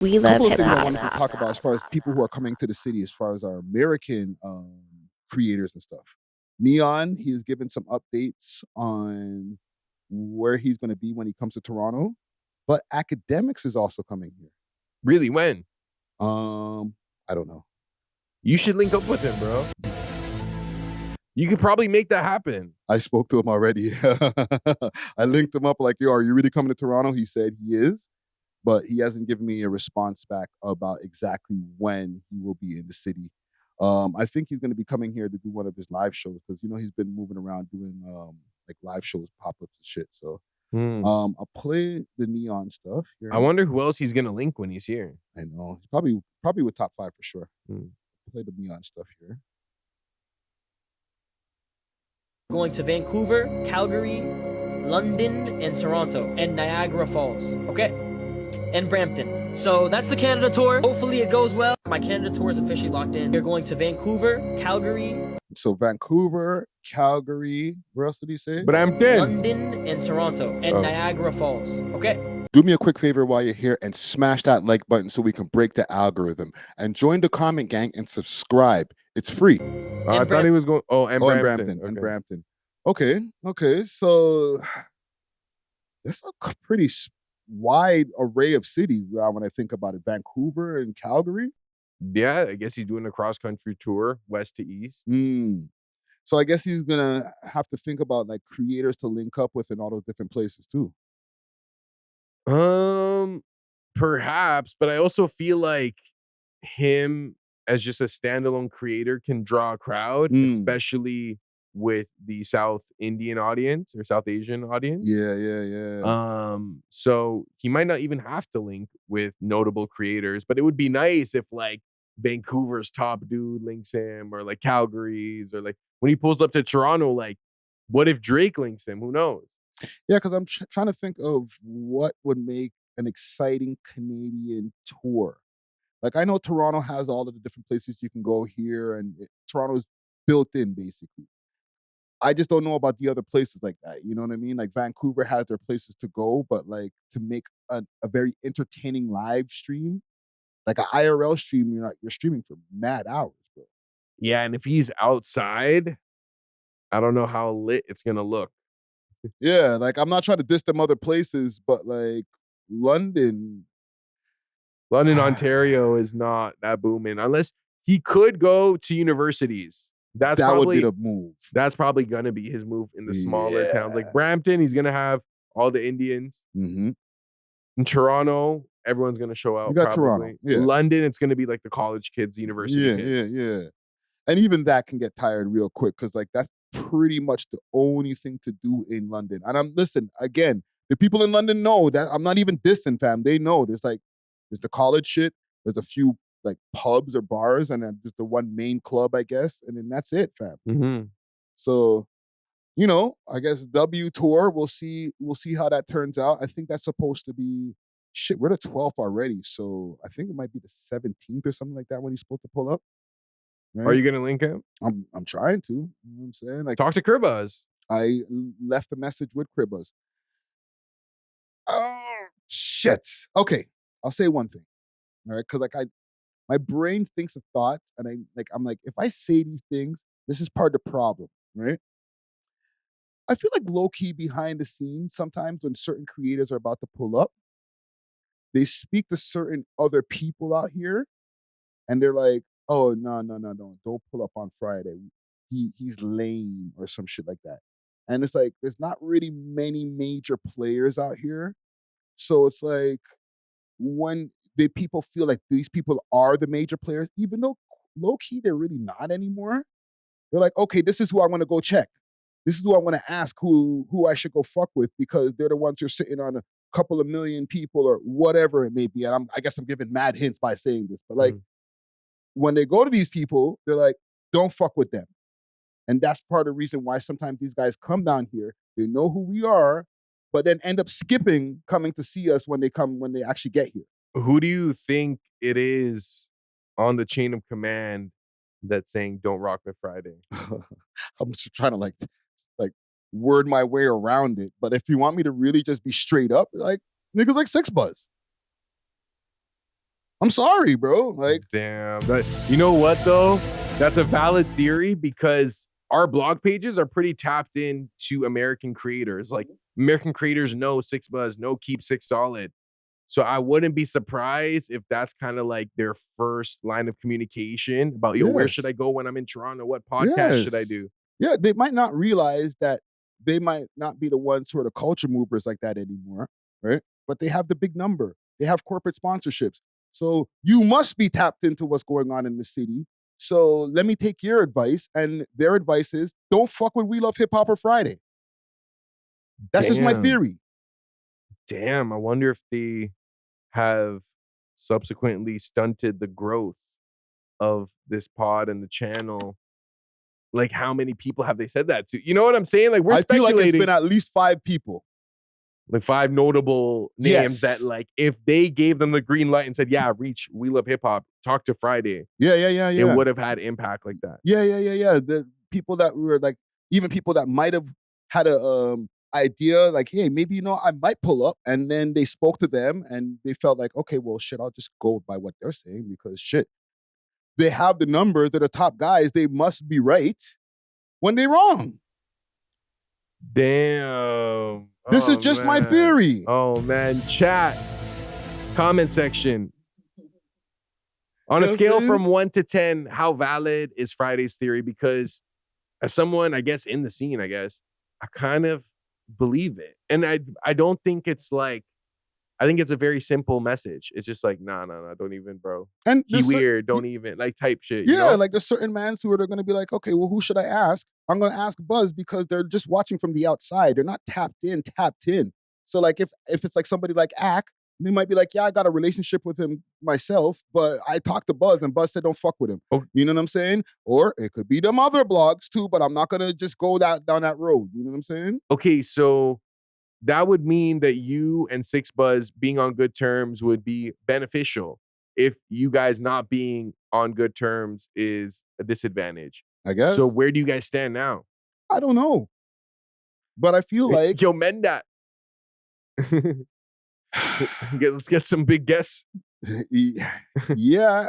We A love couple of hip things I hop. wanted to talk about as far as people who are coming to the city, as far as our American creators and stuff. Neon, he has given some updates on where he's going to be when he comes to Toronto, but Academics is also coming here. Really? When? I don't know. You should link up with him, bro. You could probably make that happen. I spoke to him already. I linked him up like, yo, are you really coming to Toronto? He said he is, but he hasn't given me a response back about exactly when he will be in the city. I think he's going to be coming here to do one of his live shows because, he's been moving around doing like live shows, pop-ups and shit. So I'll play the Neon stuff here. I wonder who else he's going to link when he's here. I know. He's probably with top 5 for sure. Play the Neon stuff here. Going to Vancouver, Calgary, London, and Toronto, and Niagara Falls, okay? And Brampton. So that's the Canada tour. Hopefully it goes well. My Canada tour is officially locked in. We're going to Vancouver, Calgary. So Vancouver, Calgary, where else did he say? Brampton. London, and Toronto, and Niagara Falls, okay? Do me a quick favor while you're here and smash that like button so we can break the algorithm. And join the comment gang and subscribe. It's free. I thought he was going... and Brampton. Okay. And Brampton. Okay. So that's a pretty wide array of cities when I think about it. Vancouver and Calgary. Yeah, I guess he's doing a cross-country tour, west to east. So I guess he's going to have to think about like creators to link up with in all those different places too. Perhaps, but I also feel like him as just a standalone creator can draw a crowd, especially with the South Indian audience or South Asian audience. Yeah. So he might not even have to link with notable creators, but it would be nice if like Vancouver's top dude links him, or like Calgary's, or like when he pulls up to Toronto, like what if Drake links him? Who knows? Yeah, because I'm trying to think of what would make an exciting Canadian tour. Like I know Toronto has all of the different places you can go here, and Toronto's built in basically. I just don't know about the other places like that. You know what I mean? Like Vancouver has their places to go, but like to make a very entertaining live stream, like an IRL stream, you're streaming for mad hours, bro. Yeah, and if he's outside, I don't know how lit it's gonna look. Yeah, like I'm not trying to diss them other places, but like London, Ontario is not that booming unless he could go to universities. That would be the move. That's probably gonna be his move in the smaller towns like Brampton. He's gonna have all the Indians. In Toronto, everyone's gonna show out. You got probably. Toronto. Yeah. London, it's gonna be like the college kids, university kids. Yeah. And even that can get tired real quick because like that's pretty much the only thing to do in London. And listen, again, the people in London know that I'm not even dissing, fam. They know there's the college shit. There's a few like pubs or bars, and then just the one main club, I guess, and then that's it, fam. So, I guess W tour. We'll see how that turns out. I think that's supposed to be we're the 12th already, so I think it might be the 17th or something like that when he's supposed to pull up. Right? Are you gonna link him? I'm trying to. You know what I'm saying? Like, talk to Kribbas. I left a message with Kribbas. Oh shit. Okay, I'll say one thing. All right, because my brain thinks of thoughts, and I'm like, if I say these things, this is part of the problem, right? I feel like low-key behind the scenes, sometimes when certain creators are about to pull up, they speak to certain other people out here, and they're like, oh, no, don't pull up on Friday. He's lame or some shit like that. And it's like, there's not really many major players out here. So it's like, when people feel like these people are the major players, even though low-key they're really not anymore. They're like, okay, this is who I want to go check. This is who I want to ask who I should go fuck with because they're the ones who are sitting on a couple of million people or whatever it may be. And I guess I'm giving mad hints by saying this, but like when they go to these people, they're like, don't fuck with them. And that's part of the reason why sometimes these guys come down here. They know who we are, but then end up skipping coming to see us when they actually get here. Who do you think it is on the chain of command that's saying don't rock me Friday? I'm just trying to like word my way around it. But if you want me to really just be straight up, like niggas like Six Buzz. I'm sorry, bro. Like, damn. You know what though? That's a valid theory because our blog pages are pretty tapped into American creators. Like American creators know Six Buzz, know Keep Six Solid. So I wouldn't be surprised if that's kind of like their first line of communication about, yo, where should I yes, go when I'm in Toronto? What podcast should I yes. do? Yeah, they might not realize that they might not be the ones who are the culture movers like that anymore, right? But they have the big number. They have corporate sponsorships. So you must be tapped into what's going on in the city. So let me take your advice. And their advice is don't fuck with We Love Hip Hop or Friday. That's just my Damn. theory. Damn. I wonder if they have subsequently stunted the growth of this pod and the channel. Like, how many people have they said that to? You know what I'm saying? Like, we're I feel like it's speculating. been at least 5 people. Like 5 notable names that, Yes. like, if they gave them the green light and said, yeah, reach We Love Hip Hop, talk to Friday, Yeah. it would have had impact like that. Yeah. The people that were like, even people that might have had a idea, like, hey, maybe, you know, I might pull up. And then they spoke to them and they felt like, okay, well, shit, I'll just go by what they're saying because shit, they have the numbers. They're the top guys. They must be right when they're wrong. Damn. This is just my theory. Oh, man. Chat. Comment section. On You a know scale what I'm from 1 to 10, how valid is Friday's theory? Because as someone, I guess, in the scene, I kind of believe it. And I don't think it's like, I think it's a very simple message. It's just like, nah, don't even, bro. And He weird, don't even, like, type shit. Yeah, you know? like there's certain mans who are going to be like, okay, well, who should I ask? I'm going to ask Buzz because they're just watching from the outside. They're not tapped in. So like if it's like somebody like Ack, they might be like, yeah, I got a relationship with him myself, but I talked to Buzz and Buzz said don't fuck with him. Oh. You know what I'm saying? Or it could be them other blogs too, but I'm not going to just go down that road. You know what I'm saying? Okay, so that would mean that you and Six Buzz being on good terms would be beneficial if you guys not being on good terms is a disadvantage. I guess. So where do you guys stand now? I don't know. But I feel like Yo, mend that. Let's get some big guests. yeah.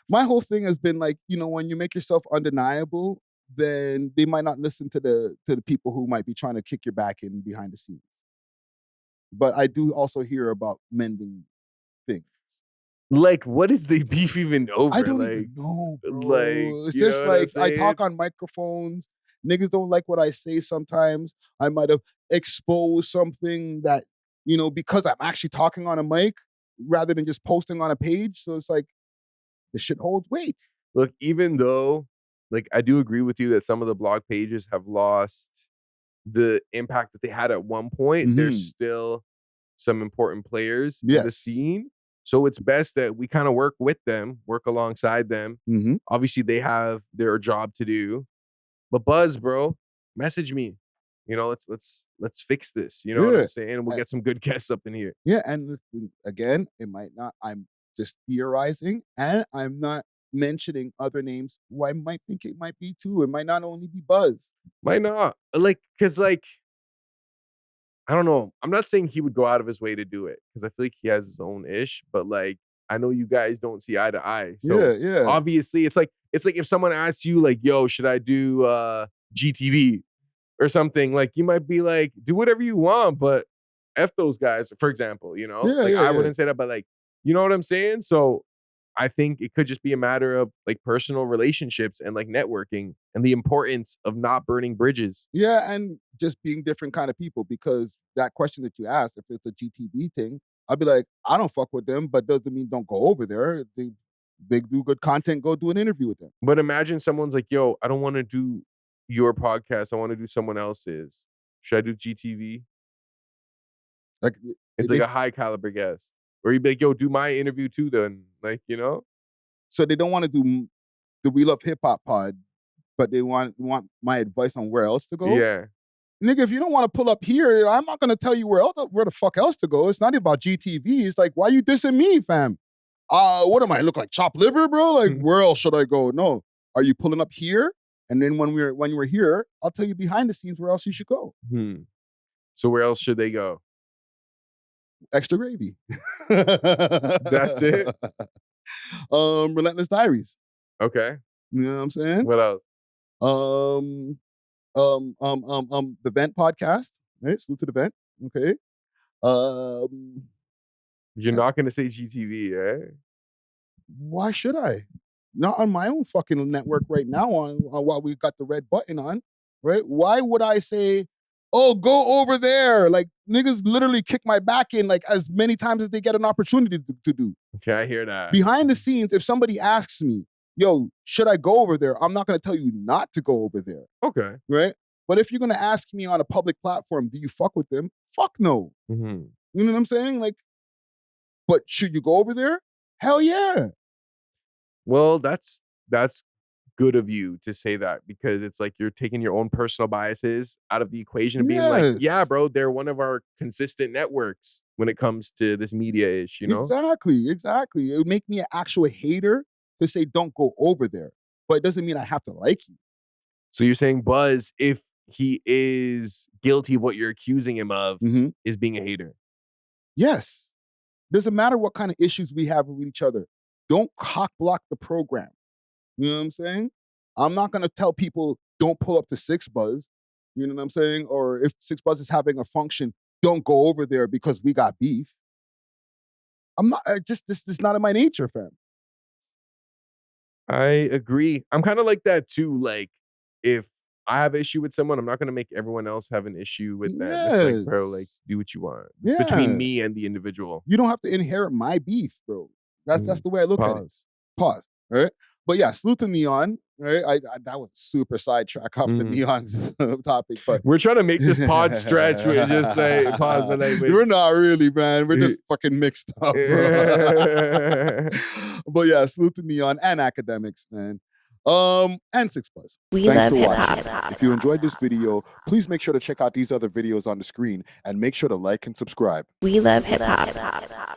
My whole thing has been like, you know, when you make yourself undeniable, then they might not listen to the people who might be trying to kick your back in behind the scenes. But I do also hear about mending things. Like, what is the beef even over? I don't like, even know, bro. Like, It's you just know what I'm like I talk saying? on microphones. Niggas don't like what I say sometimes. I might have exposed something that, you know, because I'm actually talking on a mic rather than just posting on a page. So it's like the shit holds weight. Look, even though, like, I do agree with you that some of the blog pages have lost the impact that they had at one point, there's still some important players in the Yes. scene. So it's best that we kind of work with them, work alongside them. Obviously, they have their job to do. But Buzz, bro, message me. You know, let's fix this. You know what Yeah. I'm saying? We'll get some good guests up in here. Yeah, and again, it might not. I'm just theorizing, and I'm not mentioning other names who I might think it might be too. It might not only be Buzz. Might not. Like, because, like, I don't know. I'm not saying he would go out of his way to do it because I feel like he has his own ish, but like I know you guys don't see eye to eye. So Yeah. obviously it's like if someone asks you like, yo, should I do GTV or something? Like you might be like, do whatever you want, but F those guys, for example, you know? I wouldn't say that, but like, you know what I'm saying? So I think it could just be a matter of like personal relationships and like networking and the importance of not burning bridges. Yeah, and just being different kind of people, because that question that you asked, if it's a GTV thing, I'd be like, I don't fuck with them, but doesn't mean don't go over there. They do good content, go do an interview with them. But imagine someone's like, yo, I don't want to do your podcast. I want to do someone else's. Should I do GTV? Like It's like a high caliber guest. Or you'd be like, yo, do my interview too then. Like, you know? So they don't want to do the We Love Hip Hop pod, but they want my advice on where else to go. Yeah. Nigga, if you don't want to pull up here, I'm not gonna tell you where the fuck else to go. It's not about GTV. It's like, why you dissing me, fam? What am I look like, chopped liver, bro? Like, where else should I go? No, are you pulling up here? And then when we're here, I'll tell you behind the scenes where else you should go. So where else should they go? Extra gravy. That's it? Relentless Diaries. Okay. You know what I'm saying? What else? The Vent podcast, right? Salute to the Vent. Okay. You're not gonna say GTV, eh? Why should I? Not on my own fucking network right now on while we got the red button on, right? Why would I say, oh, go over there? Like niggas literally kick my back in like as many times as they get an opportunity to do. Okay, I hear that. Behind the scenes, if somebody asks me, yo, should I go over there? I'm not gonna tell you not to go over there. Okay. Right? But if you're gonna ask me on a public platform, do you fuck with them? Fuck no. Mm-hmm. You know what I'm saying? Like, but should you go over there? Hell yeah. Well, that's good of you to say that because it's like you're taking your own personal biases out of the equation and being like, yeah, Yes. bro, they're one of our consistent networks when it comes to this media ish, you know? Exactly. It would make me an actual hater to say don't go over there. But it doesn't mean I have to like you. So you're saying Buzz, if he is guilty of what you're accusing him of, is being a hater? Yes. Doesn't matter what kind of issues we have with each other. Don't cock block the program. You know what I'm saying? I'm not going to tell people don't pull up to Six Buzz. You know what I'm saying? Or if Six Buzz is having a function, don't go over there because we got beef. I'm not, this is not in my nature, fam. I agree. I'm kind of like that too. Like, if I have an issue with someone, I'm not going to make everyone else have an issue with them. It's like, bro, like, do what you want. It's between me and the individual. You don't have to inherit my beef, bro. That's the way I look at it. Pause. Right? But yeah, salute to Neon. Right? That was super sidetrack off the Neon topic. But we're trying to make this pod stretch. We're just like pause. But like, we're not really, man. We're just fucking mixed up, bro. But yeah, salute to Neon and academics, man. And Six Buzz. Thanks for watching. If you enjoyed this video, please make sure to check out these other videos on the screen and make sure to like and subscribe. We love hip hop.